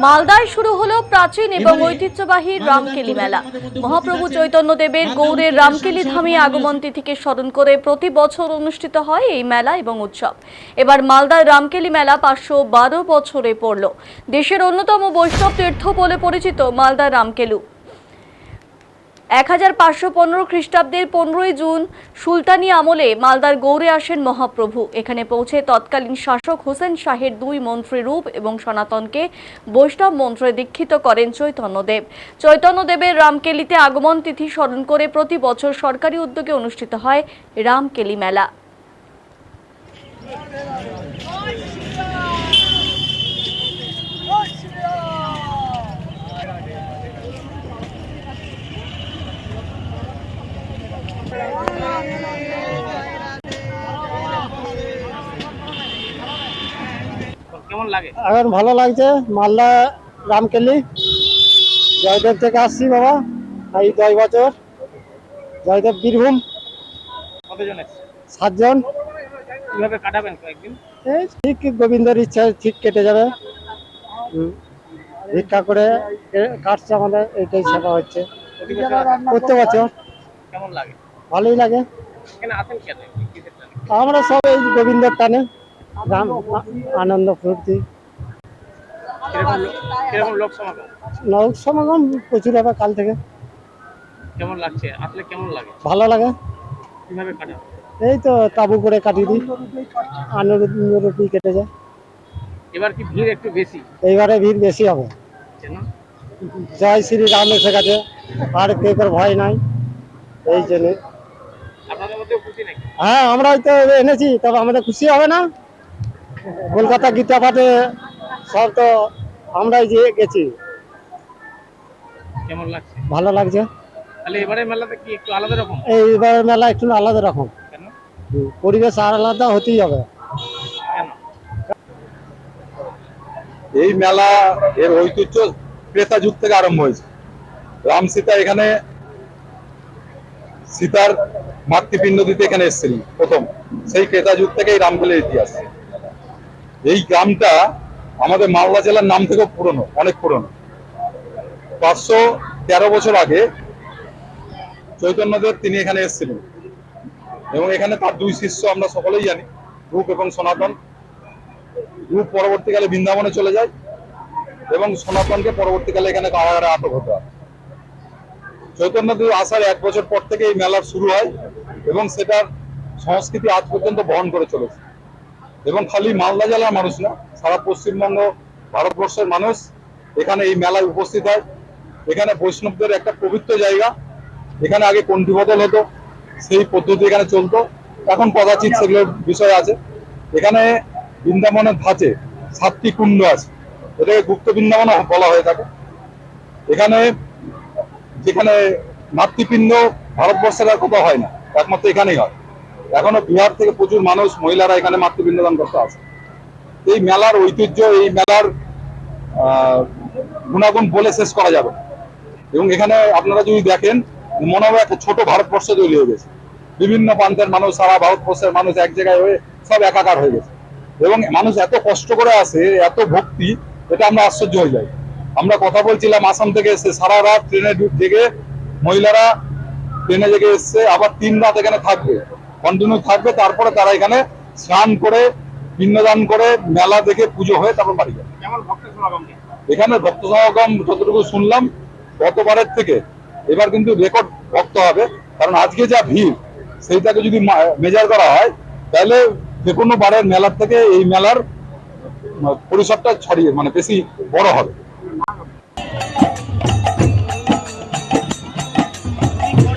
মালদায় শুরু হলো প্রাচীন এবং ঐতিহ্যবাহী রামকেলি মেলা। মহাপ্রভু চৈতন্য দেবের গৌড়ের রামকেলি ধামে আগমন তিথিকে স্মরণ করে প্রতি বছর অনুষ্ঠিত হয় এই মেলা এবং উৎসব। এবার মালদার রামকেলি মেলা 512 বছরে পড়ল। দেশের অন্যতম বৈষ্ণব তীর্থ বলে পরিচিত মালদার রামকেলু 1515 খ্রিস্টাব্দের 15ই জুন সুলতানি আমলে মালদার গৌড়ে আসেন মহাপ্রভু। এখানে পৌঁছে তৎকালীন শাসক হোসেন শাহের 2 মন্ত্রী রূপ এবং সনাতনকে বৈষ্ণব মন্ত্রে দীক্ষিত করেন চৈতন্যদেব। চৈতন্যদেবের রামকেলিতে আগমন তিথি স্মরণ করে প্রতি বছর সরকারি উদ্যোগে অনুষ্ঠিত হয় রামকেলি মেলা। কেমন লাগে? এখন ভালো লাগছে। মালদা রামকেলি জয়দেব থেকে আসছি বাবা, এই 10 বছর। জয়দেব বীরভূম। কতজন এসেছে? 7 জন। কিভাবে কাটাবেন কয়েকদিন? এই ঠিক গোবিন্দের ইচ্ছায় ঠিক কেটে যাবে। ভিক্ষা করে কাটছে আমাদের, এইটাই সেবা হচ্ছে প্রত্যেক বছর। কেমন লাগে? ভালোই লাগে। এখানে আসেন কেন? কিসের টানে? আমরা সব এই গোবিন্দের টানে রাম আনন্দ ফুর্তি। কিরকম লোক সমাগম? লোক সমাগম প্রচুর হবে কাল থেকে। কেমন লাগছে? আসলে কেমন লাগে? ভালো লাগে। কিভাবে কাটাবেন? এই তো তাবু করে কাটিয়ে দিই, আনন্দরূপী কেটে যায়। এবার কি ভিড় একটু বেশি? এইবারে ভিড় বেশি হবে। কেন? জয় শ্রী রাম এসে গেছে, আর কেউ ভয় নাই এই জন্য। আপনাদের মধ্যেও খুশি নাকি? হ্যাঁ, আমরাই তো এনেছি, তবে আমাদের খুশি হবে না? কলকাতা গীতা পাঠে সব তো আমরাই যে গেছি। কেমন লাগছে? ভালো লাগছে। তাহলে এবারে মেলাতে কি একটু আলাদা রকম? এইবার মেলা একটু আলাদা রকম। কেন? পরিবেশ আর আলাদা হতেই হবে। কেন? এই মেলা এর ঐতিহ্য ত্রেতা যুগ থেকে আরম্ভ হয়েছে। রাম সীতা এখানে সীতার মাতৃপিণ্ড দিতে এখানে এসেছিলেন প্রথম। সেই ত্রেতা যুগ থেকে এই রামকেলির ইতিহাস। এই গ্রামটা আমাদের মালদা জেলার নাম থেকেও পুরনো, অনেক পুরনো। 513 বছর আগে চৈতন্যদেব তিনি এখানে এসেছিলেন এবং এখানে তার 2 শিষ্য আমরা সকলেই জানি, রূপ এবং সনাতন। রূপ পরবর্তীকালে বৃন্দাবনে চলে যায় এবং সনাতনকে পরবর্তীকালে এখানে কারাগারে আটক হতে হয়। চৈতন্যদেব আসার 1 বছর পর থেকে এই মেলার শুরু হয় এবং সেটার সংস্কৃতি আজ পর্যন্ত বহন করে চলেছে। এবং খালি মালদা জেলার মানুষ না, সারা পশ্চিমবঙ্গ ভারতবর্ষের মানুষ এখানে এই মেলায় উপস্থিত হয়। এখানে বৈষ্ণবদের একটা পবিত্র জায়গা। এখানে আগে কণ্ঠী বদল হতো, সেই পদ্ধতি এখানে চলতো। এখন কদাচিৎ সেগুলোর বিষয় আছে। এখানে বৃন্দাবনের ধাঁচে 7টি কুণ্ড আছে, এটাকে গুপ্ত বৃন্দাবন বলা হয়ে থাকে। এখানে যেখানে মাতৃপিণ্ড ভারতবর্ষের আর কোথাও হয় না, একমাত্র এখানেই হয়। এখনো বিহার থেকে প্রচুর মানুষ, মহিলারা এখানে মাতৃপিণ্ড দান করতে আসে। এই মেলার ঐতিহ্য, এই মেলার গুণাগুণ বলে শেষ করা যাবে। এবং এখানে আপনারা যদি দেখেন, মনে হবে একটা ছোট ভারতবর্ষ তৈরি হয়ে গেছে। বিভিন্ন প্রান্তের মানুষ, সারা ভারতবর্ষের মানুষ এক জায়গায় হয়ে সব একাকার হয়ে গেছে। এবং মানুষ এত কষ্ট করে আসে, এত ভক্তি, এটা আমরা আশ্চর্য হয়ে যাই। আমরা কথা বলছিলাম, আসাম থেকে এসে সারা রাত ট্রেনে জেগে, মহিলারা ট্রেনে জেগে এসছে, আবার 3 রাত এখানে থাকবে, কন্টিনিউ থাকবে। তারপরে তারা এখানে স্নান করে, পিণ্ডদান করে, মেলা দেখে, পুজো হয়ে তারপর বাড়ি যাবে। কেমন ভক্ত সমাগম? এখানে ভক্ত সমাগম যতটুকু শুনলাম গতবারের থেকে এবার কিন্তু রেকর্ড ভক্ত হবে। কারণ আজকে যা ভিড়, সেইটাকে যদি মেজার করা হয়, তাহলে যে কোনো বারের মেলার থেকে এই মেলার পরিসরটা ছড়িয়ে বেশি বড় হবে।